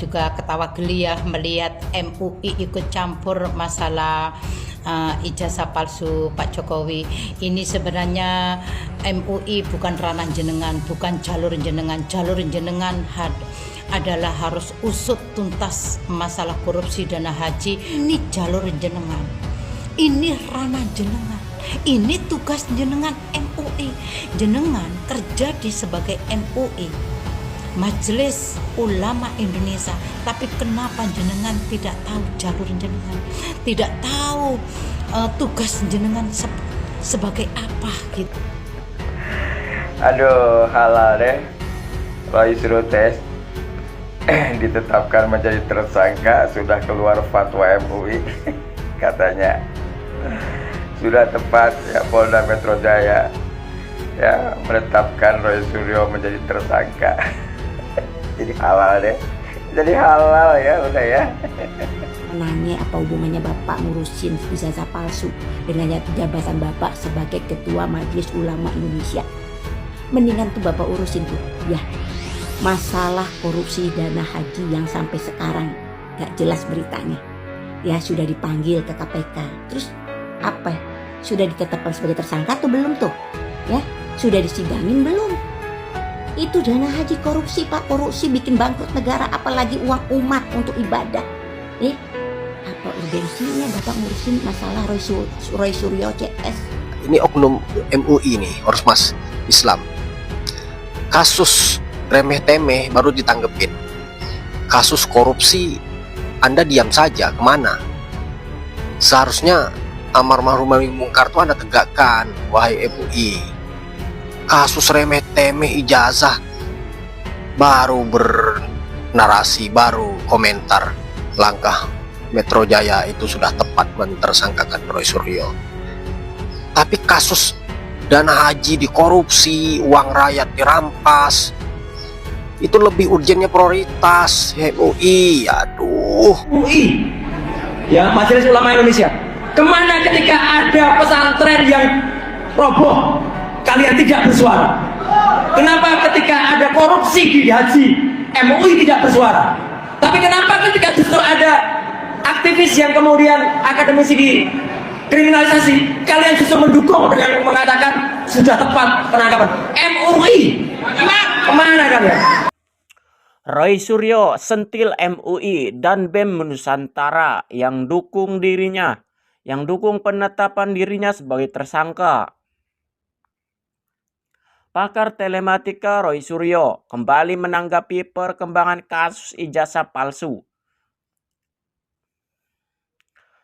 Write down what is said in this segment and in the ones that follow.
juga ketawa geli ya melihat MUI ikut campur masalah ijazah palsu Pak Jokowi. Ini sebenarnya MUI bukan ranah jenengan, bukan jalur jenengan. Jalur jenengan adalah harus usut tuntas masalah korupsi dana haji. Ini jalur jenengan, ini ranah jenengan, ini tugas jenengan MUI. Jenengan kerja di sebagai MUI, Majelis Ulama Indonesia, tapi kenapa jenengan tidak tahu jalur jenengan, tidak tahu tugas jenengan sebagai apa gitu. Aduh, halal deh. Roy Suryo ditetapkan menjadi tersangka, sudah keluar fatwa MUI katanya sudah tepat ya Polda Metro Jaya ya menetapkan Roy Suryo menjadi tersangka. Jadi halal deh, jadi halal ya udah ya. Menanya apa hubungannya Bapak ngurusin ijazah palsu dengan jabatan Bapak sebagai Ketua Majelis Ulama Indonesia? Mendingan tuh Bapak urusin tuh ya masalah korupsi dana haji yang sampai sekarang gak jelas beritanya. Ya sudah dipanggil ke KPK, terus apa? Sudah ditetapkan sebagai tersangka atau belum tuh? Ya sudah disidangin belum? Itu dana haji korupsi Pak, korupsi bikin bangkrut negara, apalagi uang umat untuk ibadah. Apa urgensinya Bapak ngurusin masalah Roy Suryo CS? Ini oknum MUI nih, Ormas Islam. Kasus remeh-temeh baru ditanggepin. Kasus korupsi Anda diam saja, kemana? Seharusnya amar ma'ruf nahi mungkar itu Anda tegakkan, wahai MUI. Kasus remeh-temeh ijazah baru bernarasi, baru komentar langkah Metro Jaya itu sudah tepat mentersangkakan Roy Suryo. Tapi kasus dana haji dikorupsi, uang rakyat dirampas, itu lebih urgennya prioritas MUI. Aduh, MUI ya, Majelis Ulama Indonesia, kemana ketika ada pesantren yang roboh kalian tidak bersuara? Kenapa ketika ada korupsi di haji MUI tidak bersuara? Tapi kenapa ketika justru ada aktivis yang kemudian akademisi dikriminalisasi kalian justru mendukung dengan mengatakan sudah tepat penangkapan? MUI kemana kalian? Roy Suryo sentil MUI dan BEM Nusantara yang dukung dirinya, yang dukung penetapan dirinya sebagai tersangka. Pakar telematika Roy Suryo kembali menanggapi perkembangan kasus ijazah palsu.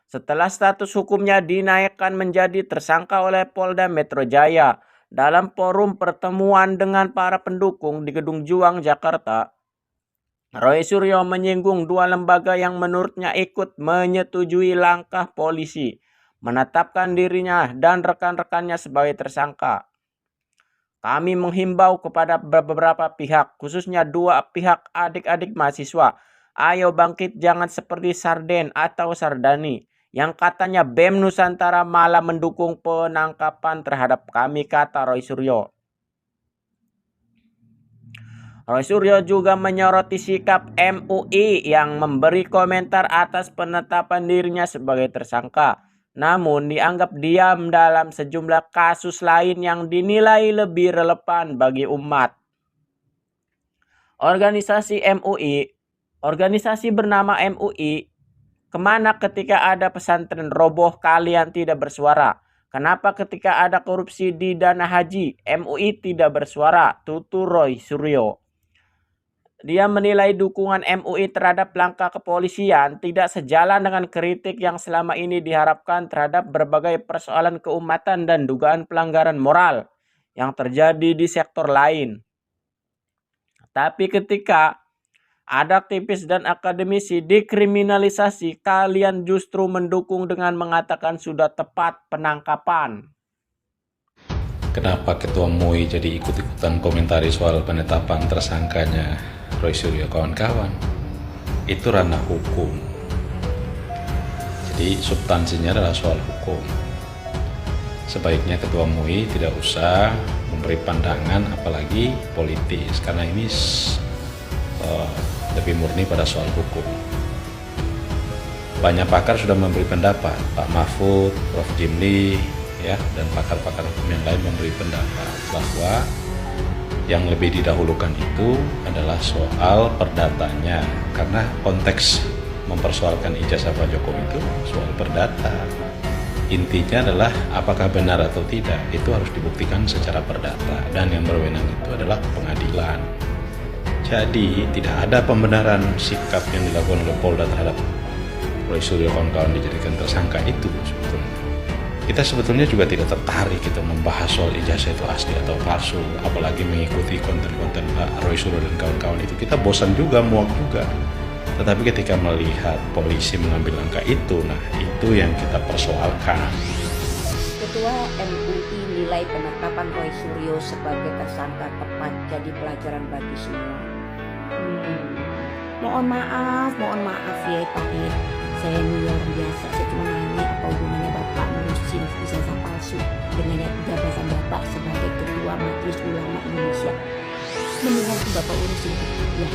Setelah status hukumnya dinaikkan menjadi tersangka oleh Polda Metro Jaya dalam forum pertemuan dengan para pendukung di Gedung Juang, Jakarta, Roy Suryo menyinggung dua lembaga yang menurutnya ikut menyetujui langkah polisi menetapkan dirinya dan rekan-rekannya sebagai tersangka. Kami menghimbau kepada beberapa pihak, khususnya dua pihak adik-adik mahasiswa, ayo bangkit, jangan seperti Sarden atau Sardani yang katanya BEM Nusantara malah mendukung penangkapan terhadap kami, kata Roy Suryo. Roy Suryo juga menyoroti sikap MUI yang memberi komentar atas penetapan dirinya sebagai tersangka, namun dianggap diam dalam sejumlah kasus lain yang dinilai lebih relevan bagi umat. Organisasi bernama MUI, kemana ketika ada pesantren roboh kalian tidak bersuara? Kenapa ketika ada korupsi di dana haji MUI tidak bersuara? Tutur Roy Suryo. Dia menilai dukungan MUI terhadap langkah kepolisian tidak sejalan dengan kritik yang selama ini diharapkan terhadap berbagai persoalan keumatan dan dugaan pelanggaran moral yang terjadi di sektor lain. Tapi ketika ada aktivis dan akademisi dikriminalisasi, kalian justru mendukung dengan mengatakan sudah tepat penangkapan. Kenapa Ketua MUI jadi ikut-ikutan komentari soal penetapan tersangkanya Roy Suryo kawan-kawan? Itu ranah hukum. Jadi substansinya adalah soal hukum. Sebaiknya Ketua MUI tidak usah memberi pandangan apalagi politis, karena ini lebih murni pada soal hukum. Banyak pakar sudah memberi pendapat, Pak Mahfud, Prof. Jimli, ya, dan pakar-pakar hukum yang lain memberi pendapat bahwa yang lebih didahulukan itu adalah soal perdatanya, karena konteks mempersoalkan ijazah Pak Jokowi itu soal perdata. Intinya adalah apakah benar atau tidak itu harus dibuktikan secara perdata, dan yang berwenang itu adalah pengadilan. Jadi tidak ada pembenaran sikap yang dilakukan oleh Polda terhadap Roy Suryo kawan-kawan dijadikan tersangka itu sebetulnya. Kita sebetulnya juga tidak tertarik gitu membahas soal ijazah itu asli atau palsu, apalagi mengikuti konten-konten Pak Roy Suryo dan kawan-kawan itu. Kita bosan juga, muak juga. Tetapi ketika melihat polisi mengambil langkah itu, nah itu yang kita persoalkan. Ketua MUI nilai penetapan Roy Suryo sebagai tersangka tepat jadi pelajaran bagi semua. Mohon maaf ya Pak Ir. Saya ini luar biasa, saya cuma nanya apa hubungannya Bapak ngurusin ijazah palsu dengan jabatan Bapak sebagai Ketua Majelis Ulama Indonesia. Mendingan tuh Bapak urusin ya.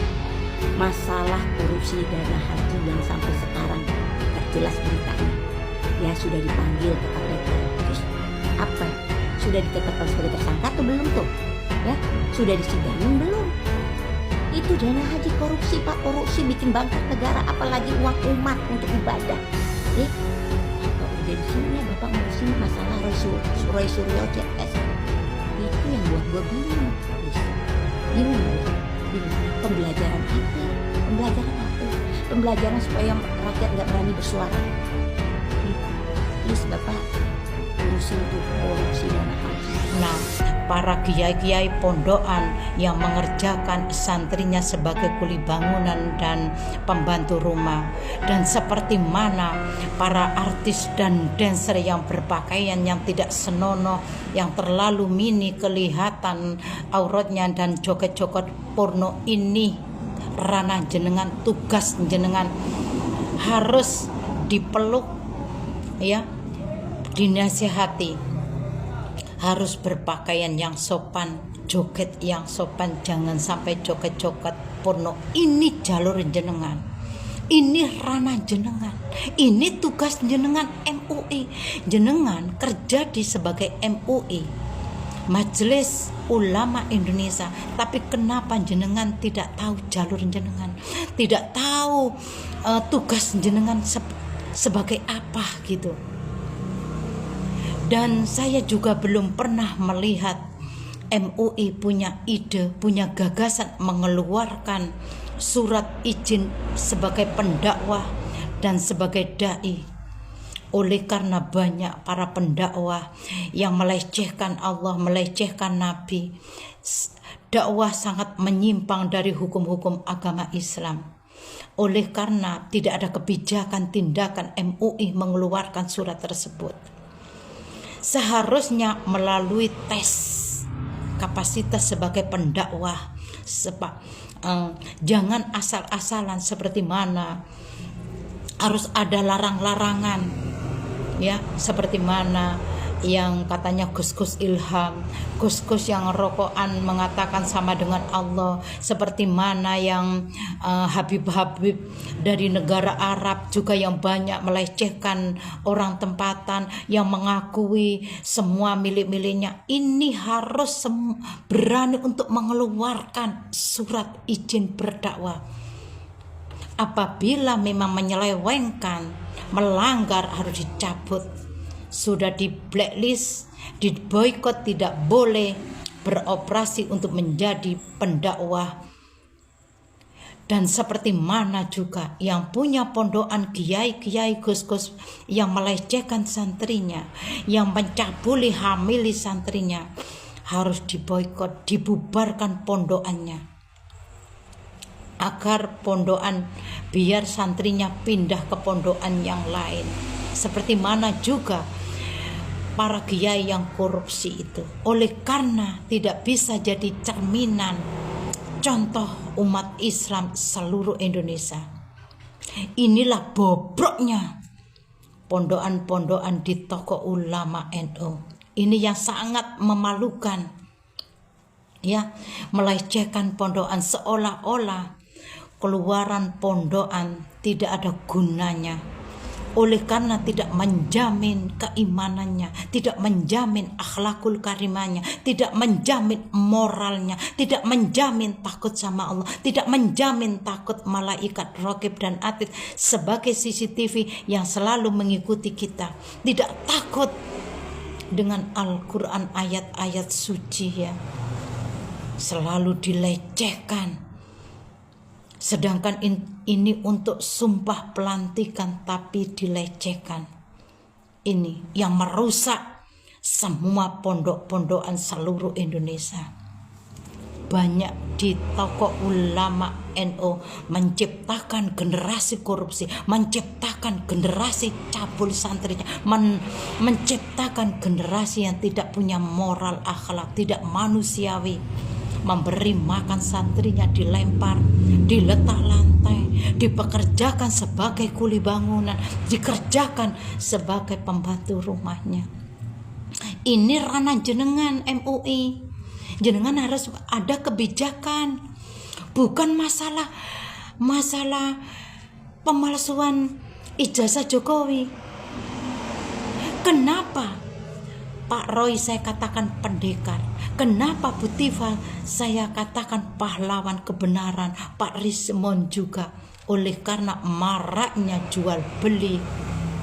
Masalah korupsi dana haji yang sampai sekarang gak jelas beritanya. Ya sudah dipanggil ke KPK. Terus apa? Sudah ditetapkan sebagai tersangka atau belum tuh? Ya, sudah disidangin belum? Itu dana haji korupsi Pak, korupsi bikin bangkrut negara, apalagi uang umat untuk ibadah. Apa udah di sini Bapak ngurusin masalah Roy Suryo CS? Itu yang buat gue bingung. Bingung. Pembelajaran apa? Pembelajaran supaya rakyat nggak berani bersuara. Please Bapak urusin tuh korupsi dana haji. Nah, para kiai-kiai pondokan yang mengerjakan santrinya sebagai kuli bangunan dan pembantu rumah, dan seperti mana para artis dan dancer yang berpakaian yang tidak senonoh, yang terlalu mini kelihatan auratnya dan joget-joget porno, ini ranah jenengan, tugas jenengan harus dipeluk ya, dinasihati, harus berpakaian yang sopan, joget yang sopan, jangan sampai joget-joget porno. Ini jalur jenengan, ini ranah jenengan, ini tugas jenengan MUI. Jenengan kerja di sebagai MUI, Majelis Ulama Indonesia, tapi kenapa jenengan tidak tahu jalur jenengan, tidak tahu tugas jenengan sebagai apa gitu. Dan saya juga belum pernah melihat MUI punya ide, punya gagasan mengeluarkan surat izin sebagai pendakwah dan sebagai dai. Oleh karena banyak para pendakwah yang melecehkan Allah, melecehkan Nabi, dakwah sangat menyimpang dari hukum-hukum agama Islam. Oleh karena tidak ada kebijakan tindakan MUI mengeluarkan surat tersebut. Seharusnya melalui tes kapasitas sebagai pendakwah, jangan asal-asalan seperti mana harus ada larang-larangan ya, seperti mana yang katanya Gus-Gus Ilham, Gus-Gus yang rokokan mengatakan sama dengan Allah, seperti mana yang Habib-Habib dari negara Arab juga yang banyak melecehkan orang tempatan, yang mengakui semua milik-miliknya. Ini harus berani untuk mengeluarkan surat izin berdakwah. Apabila memang menyelewengkan, melanggar, harus dicabut. Sudah di blacklist, di boykot, tidak boleh beroperasi untuk menjadi pendakwah. Dan seperti mana juga yang punya pondokan kiai-kiai gus-gus yang melecehkan santrinya, yang mencabuli hamili santrinya, harus diboykot, dibubarkan pondokannya, agar pondokan biar santrinya pindah ke pondokan yang lain. Seperti mana juga para kiai yang korupsi itu, oleh karena tidak bisa jadi cerminan contoh umat Islam seluruh Indonesia. Inilah bobroknya pondokan-pondokan di tokoh ulama NU. Ini yang sangat memalukan ya, melecehkan pondokan seolah-olah keluaran pondokan tidak ada gunanya. Oleh karena tidak menjamin keimanannya, tidak menjamin akhlakul karimahnya, tidak menjamin moralnya, tidak menjamin takut sama Allah, tidak menjamin takut malaikat raqib dan atid sebagai CCTV yang selalu mengikuti kita, tidak takut dengan Al-Quran ayat-ayat suci ya, selalu dilecehkan. Sedangkan ini untuk sumpah pelantikan tapi dilecehkan. Ini yang merusak semua pondok-pondokan seluruh Indonesia. Banyak di tokoh ulama NU menciptakan generasi korupsi, menciptakan generasi cabul santrinya, menciptakan generasi yang tidak punya moral akhlak, tidak manusiawi. Memberi makan santrinya dilempar, diletak lantai, dipekerjakan sebagai kuli bangunan, dikerjakan sebagai pembantu rumahnya. Ini ranah jenengan MUI. Jenengan harus ada kebijakan, bukan masalah pemalsuan ijazah Jokowi. Kenapa Pak Roy saya katakan pendekar? Kenapa Bu Tifa saya katakan pahlawan kebenaran? Pak Rismon juga. Oleh karena maraknya jual beli